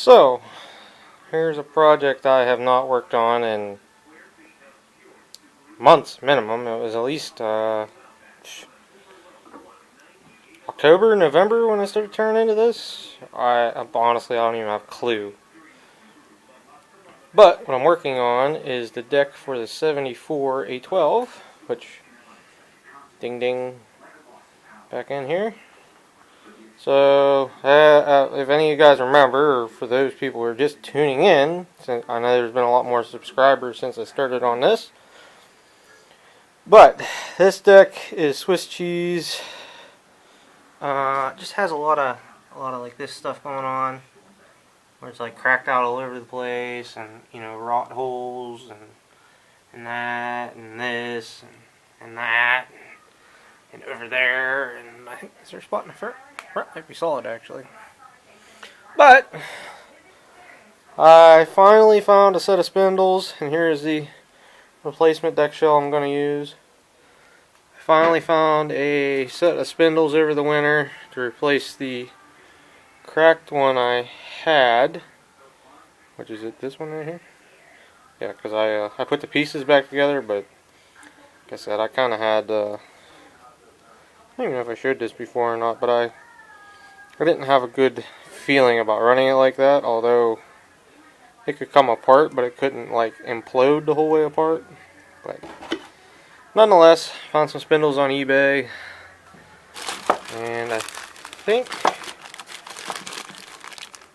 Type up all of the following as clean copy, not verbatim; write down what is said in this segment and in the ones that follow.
So, here's a project I have not worked on in months minimum. It was at least October, November when I started turning into this. Honestly, I don't even have a clue. But what I'm working on is the deck for the 74 A12, which, ding ding, back in here. So, if any of you guys remember, or for those people who are just tuning in, since I know there's been a lot more subscribers since I started on this. But this deck is Swiss cheese. Just has a lot of like this stuff going on, where it's like cracked out all over the place, and rot holes, and that, and this, and that, and over there, and I think is there a spot in the front? Front might be solid actually. But I finally found a set of spindles, and here is the replacement deck shell I'm going to use. I finally found a set of spindles over the winter to replace the cracked one I had. Which is it? This one right here? Yeah, because I put the pieces back together, but like I said, I kind of had I don't even know if I showed this before or not, but I didn't have a good feeling about running it like that, although it could come apart, but it couldn't like implode the whole way apart. But nonetheless, found some spindles on eBay, and I think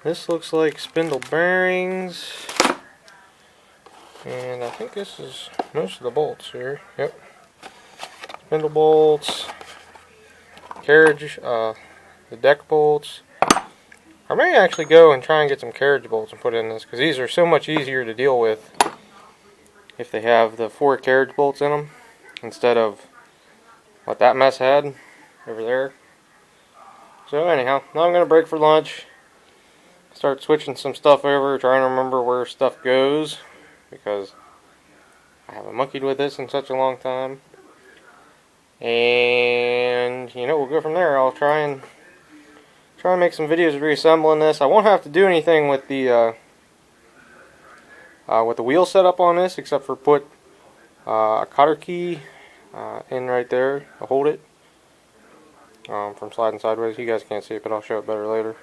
this looks like spindle bearings, and I think this is most of the bolts here. Yep, spindle bolts, carriage, the deck bolts. I may actually go and try and get some carriage bolts and put in this, because these are so much easier to deal with if they have the 4 carriage bolts in them instead of what that mess had over there. So anyhow, now I'm going to break for lunch, start switching some stuff over, trying to remember where stuff goes, because I haven't monkeyed with this in such a long time. And we'll go from there. I'll try and make some videos reassembling this. I won't have to do anything with the wheel setup on this, except for put a cotter key in right there to hold it from sliding sideways. You guys can't see it, but I'll show it better later.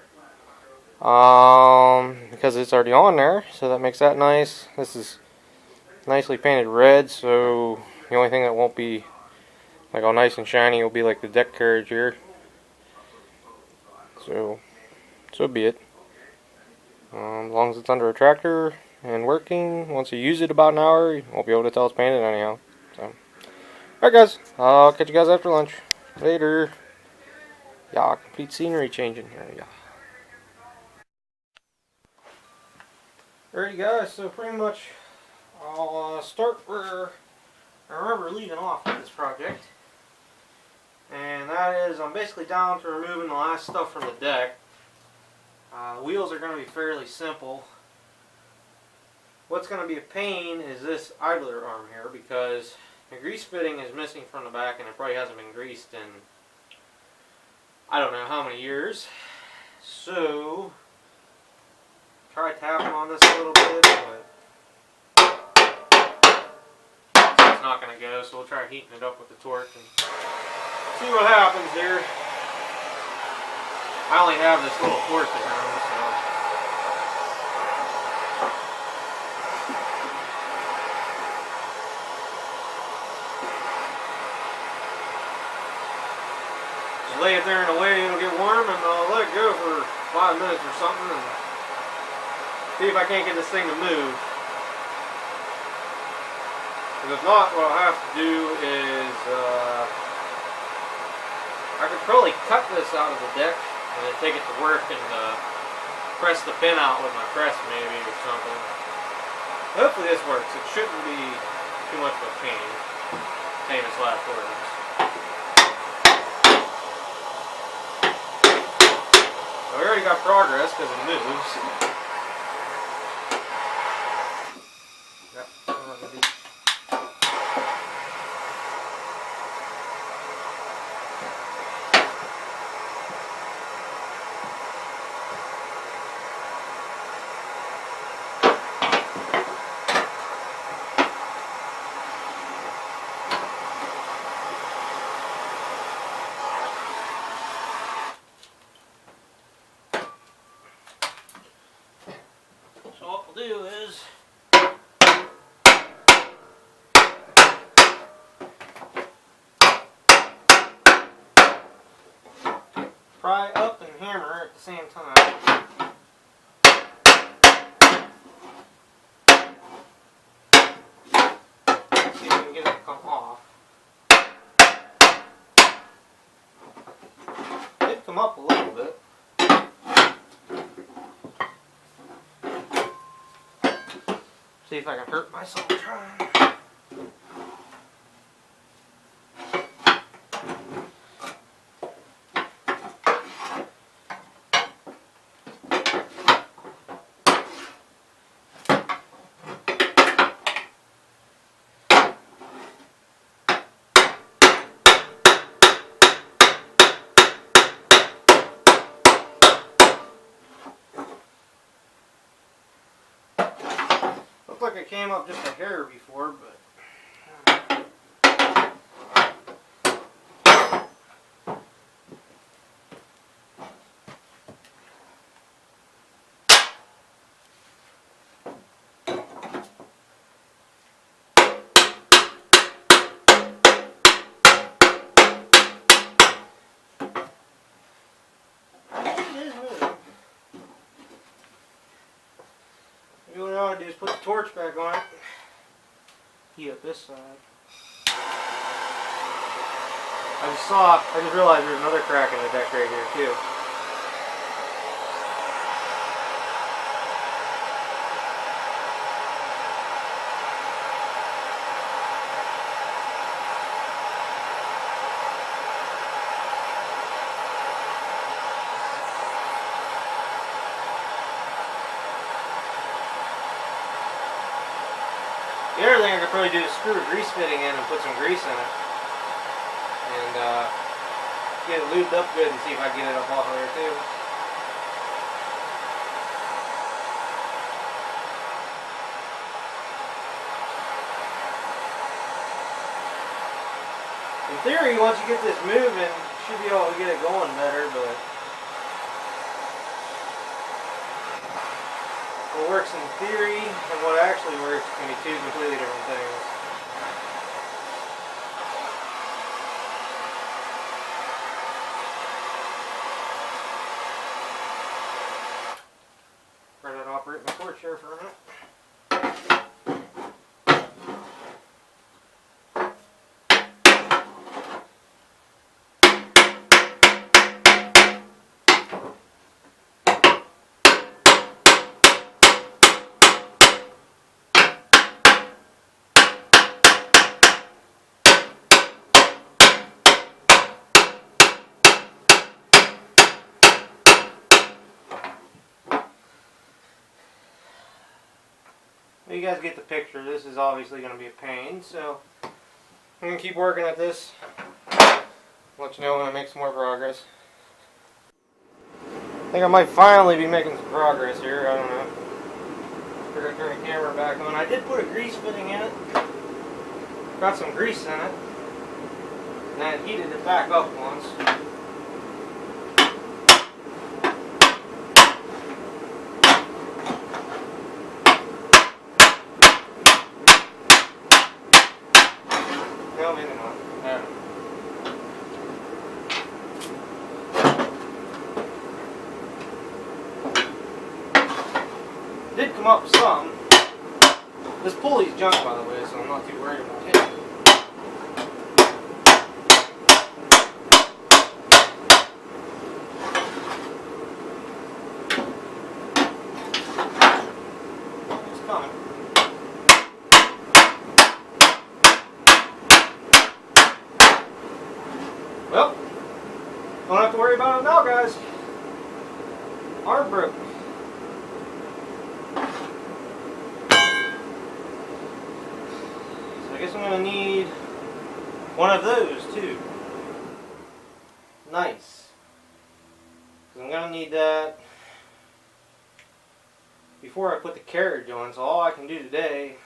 Because it's already on there, so that makes that nice. This is nicely painted red, so the only thing that won't be like all nice and shiny will be like the deck carriage here. So be it. As long as it's under a tractor and working, once you use it about an hour, you won't be able to tell it's painted anyhow. So, alright guys, I'll catch you guys after lunch. Later. Yeah, complete scenery changing here. Yeah. Alrighty guys, so pretty much I'll start where I remember leaving off with this project. And that is, I'm basically down to removing the last stuff from the deck. The wheels are going to be fairly simple. What's going to be a pain is this idler arm here, because the grease fitting is missing from the back, and it probably hasn't been greased in I don't know how many years. So try tapping on this a little bit, but it's not going to go, so we'll try heating it up with the torque and see what happens here. I only have this little torque at home, so just lay it there in a way it'll get warm, and I'll let it go for 5 minutes or something and see if I can't get this thing to move. Because if not, what I'll have to do is I could probably cut this out of the deck and then take it to work and press the pin out with my press maybe or something. Hopefully this works. It shouldn't be too much of a pain. Famous last words. So we already got progress because it moves. Yep. pry up and hammer at the same time. See if we can get it to come off. It did come up a little bit. See if I can hurt myself trying. Looked like it came up just a hair before, but maybe what I ought to do is put the torch back on it. Heat up this side. I just realized there's another crack in the deck right here too. The other thing I could probably do is screw a grease fitting in and put some grease in it. And get it lubed up good and see if I can get it up off of there too. In theory, once you get this moving, you should be able to get it going better, but what works in theory and what actually works can be two completely different things. Try to operate my torch here for a minute. You guys get the picture. This is obviously going to be a pain, so I'm going to keep working at this. Let you know when I make some more progress. I think I might finally be making some progress here. I don't know. We're going to turn the camera back on. I did put a grease fitting in it. Got some grease in it. And I heated it back up once. No, maybe not. There. Did come up some. This pulley's junk, by the way, so I'm not too worried about it. It's coming. Well, don't have to worry about it now, guys. Arm broke. So I guess I'm going to need one of those too. Nice. I'm going to need that before I put the carriage on. So all I can do today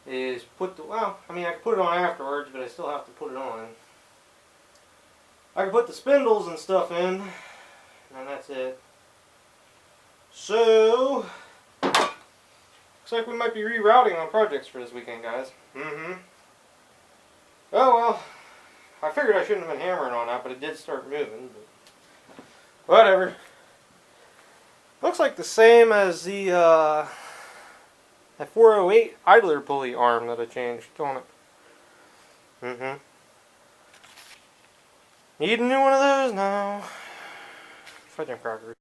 is put the, well, I mean I can put it on afterwards, but I still have to put it on. I can put the spindles and stuff in, and that's it. So, looks like we might be rerouting on projects for this weekend, guys. Oh well, I figured I shouldn't have been hammering on that, but it did start moving. But whatever. Looks like the same as the that 408 idler pulley arm that I changed on it. Need a new one of those now. Fudging crackers.